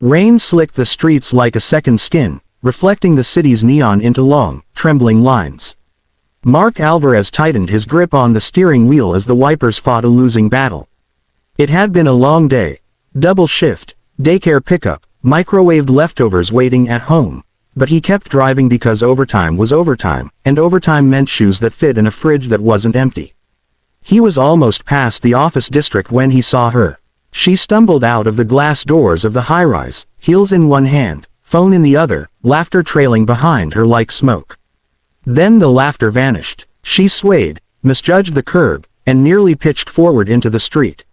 Rain slicked the streets like a second skin, reflecting the city's neon into long, trembling lines. Mark Alvarez tightened his grip on the steering wheel as the wipers fought a losing battle. It had been a long day. Double shift, daycare pickup, microwaved leftovers waiting at home. But he kept driving because overtime was overtime, and overtime meant shoes that fit in a fridge that wasn't empty. He was almost past the office district when he saw her. She stumbled out of the glass doors of the high-rise, heels in one hand, phone in the other, laughter trailing behind her like smoke. Then the laughter vanished. She swayed, misjudged the curb, and nearly pitched forward into the street.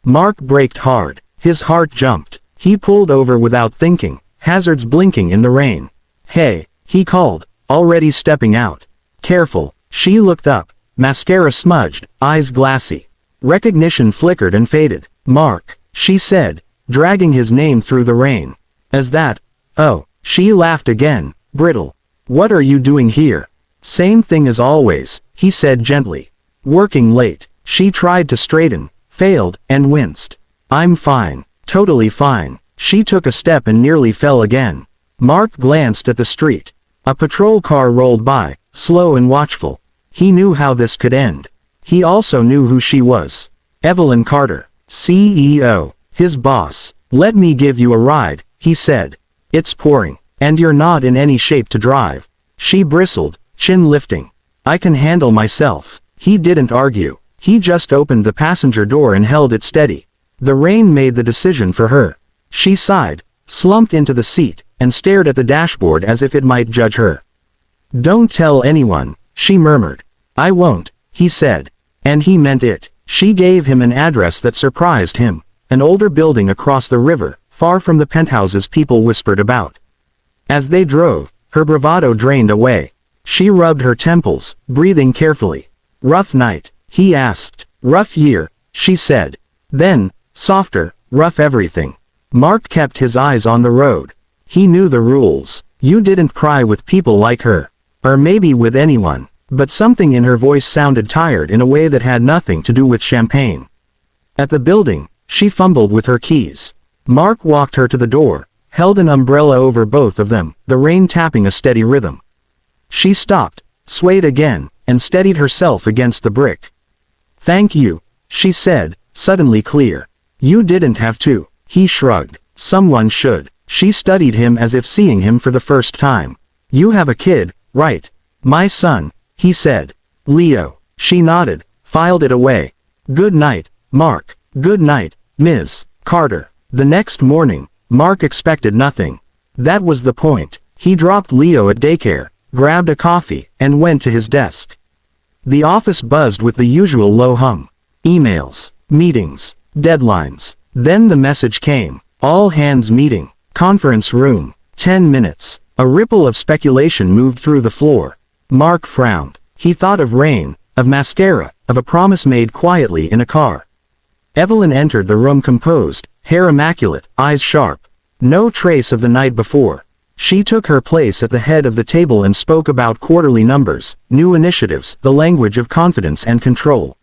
Mark braked hard. His heart jumped. He pulled over without thinking, hazards blinking in the rain. "Hey," he called, already stepping out. "Careful." She looked up, mascara smudged, eyes glassy. Recognition flickered and faded. "Mark," she said, dragging his name through the rain. "Is that? Oh." She laughed again, brittle. "What are you doing here?" "Same thing as always," he said gently. "Working late." She tried to straighten, failed, and winced. "I'm fine. Totally fine." She took a step and nearly fell again. Mark glanced at the street. A patrol car rolled by, slow and watchful. He knew how this could end. He also knew who she was. Evelyn Carter, CEO, his boss. "Let me give you a ride," he said. "It's pouring, and you're not in any shape to drive." She bristled, chin lifting. "I can handle myself." He didn't argue. He just opened the passenger door and held it steady. The rain made the decision for her. She sighed, slumped into the seat, and stared at the dashboard as if it might judge her. "Don't tell anyone," she murmured. "I won't," he said. And he meant it. She gave him an address that surprised him. An older building across the river, far from the penthouses people whispered about. As they drove, her bravado drained away. She rubbed her temples, breathing carefully. "Rough night?" he asked. "Rough year," she said. Then, softer, "rough everything." Mark kept his eyes on the road. He knew the rules. You didn't cry with people like her. Or maybe with anyone. But something in her voice sounded tired in a way that had nothing to do with champagne. At the building, she fumbled with her keys. Mark walked her to the door, held an umbrella over both of them, the rain tapping a steady rhythm. She stopped, swayed again, and steadied herself against the brick. "Thank you," she said, suddenly clear. "You didn't have to." He shrugged. "Someone should." She studied him as if seeing him for the first time. "You have a kid, right?" "My son," he said. "Leo." She nodded, filed it away. "Good night, Mark." "Good night, Ms. Carter." The next morning, Mark expected nothing. That was the point. He dropped Leo at daycare, grabbed a coffee, and went to his desk. The office buzzed with the usual low hum. Emails, meetings, deadlines. Then the message came. All hands meeting. Conference room. 10 minutes. A ripple of speculation moved through the floor. Mark frowned. He thought of rain, of mascara, of a promise made quietly in a car. Evelyn entered the room composed, hair immaculate, eyes sharp. No trace of the night before. She took her place at the head of the table and spoke about quarterly numbers, new initiatives, the language of confidence and control.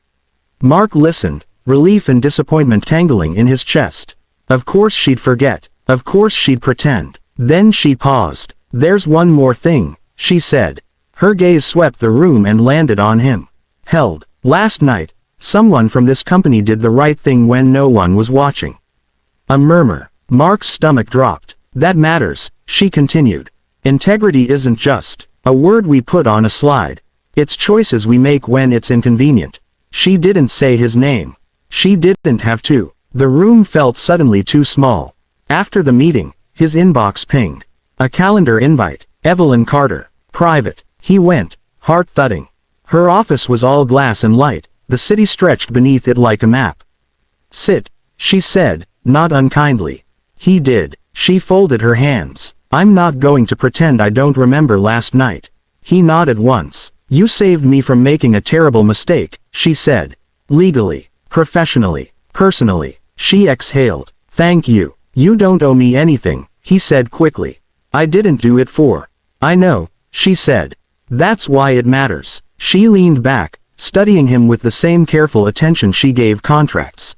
Mark listened, relief and disappointment tangling in his chest. Of course she'd forget. Of course she'd pretend. Then she paused. "There's one more thing," she said. Her gaze swept the room and landed on him. "Held. Last night, someone from this company did the right thing when no one was watching." A murmur. Mark's stomach dropped. "That matters," she continued. "Integrity isn't just a word we put on a slide. It's choices we make when it's inconvenient." She didn't say his name. She didn't have to. The room felt suddenly too small. After the meeting, his inbox pinged. A calendar invite. Evelyn Carter. Private. He went, heart thudding. Her office was all glass and light, the city stretched beneath it like a map. "Sit," she said, not unkindly. He did. She folded her hands. "I'm not going to pretend I don't remember last night." He nodded once. "You saved me from making a terrible mistake," she said. "Legally, professionally, personally." She exhaled. "Thank you. You don't owe me anything," he said quickly. "I didn't do it for." "I know," she said. "That's why it matters." She leaned back, studying him with the same careful attention she gave contracts.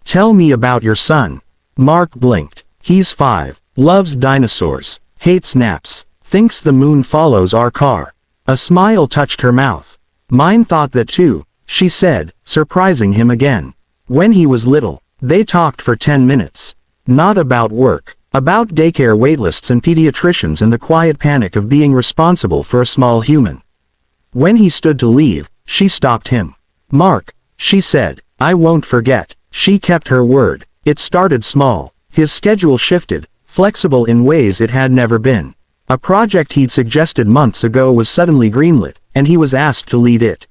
"Tell me about your son." Mark blinked. He's 5, loves dinosaurs, hates naps, thinks the moon follows our car. A smile touched her mouth. Mine thought that too, she said, surprising him again. When he was little, they talked for 10 minutes. Not about work, about daycare waitlists and pediatricians and the quiet panic of being responsible for a small human. When he stood to leave, she stopped him. Mark, she said, I won't forget. She kept her word. It started small. His schedule shifted, flexible in ways it had never been. A project he'd suggested months ago was suddenly greenlit, and he was asked to lead it.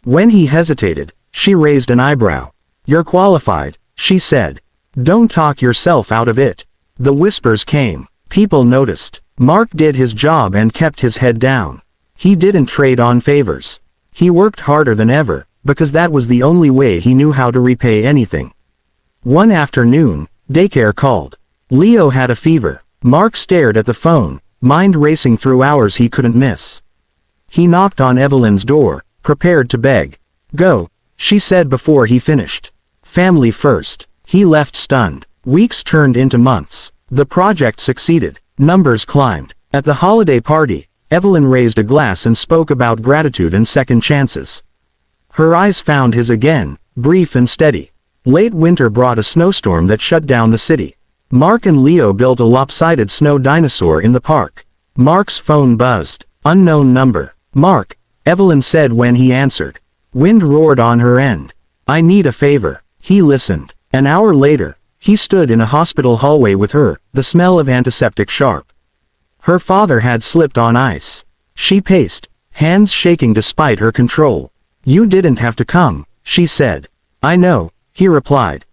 When he hesitated, she raised an eyebrow. You're qualified, she said. Don't talk yourself out of it. The whispers came. People noticed. Mark did his job and kept his head down. He didn't trade on favors. He worked harder than ever, because that was the only way he knew how to repay anything. One afternoon, daycare called. Leo had a fever. Mark stared at the phone, mind racing through hours he couldn't miss. He knocked on Evelyn's door, prepared to beg. Go, she said before he finished. Family first. He left stunned. Weeks turned into months. The project succeeded. Numbers climbed. At the holiday party, Evelyn raised a glass and spoke about gratitude and second chances. Her eyes found his again, brief and steady. Late winter brought a snowstorm that shut down the city. Mark and Leo built a lopsided snow dinosaur in the park. Mark's phone buzzed. Unknown number. Mark, Evelyn said when he answered. Wind roared on her end. I need a favor. He listened. An hour later, he stood in a hospital hallway with her, the smell of antiseptic sharp. Her father had slipped on ice. She paced, hands shaking despite her control. You didn't have to come, she said. I know, he replied.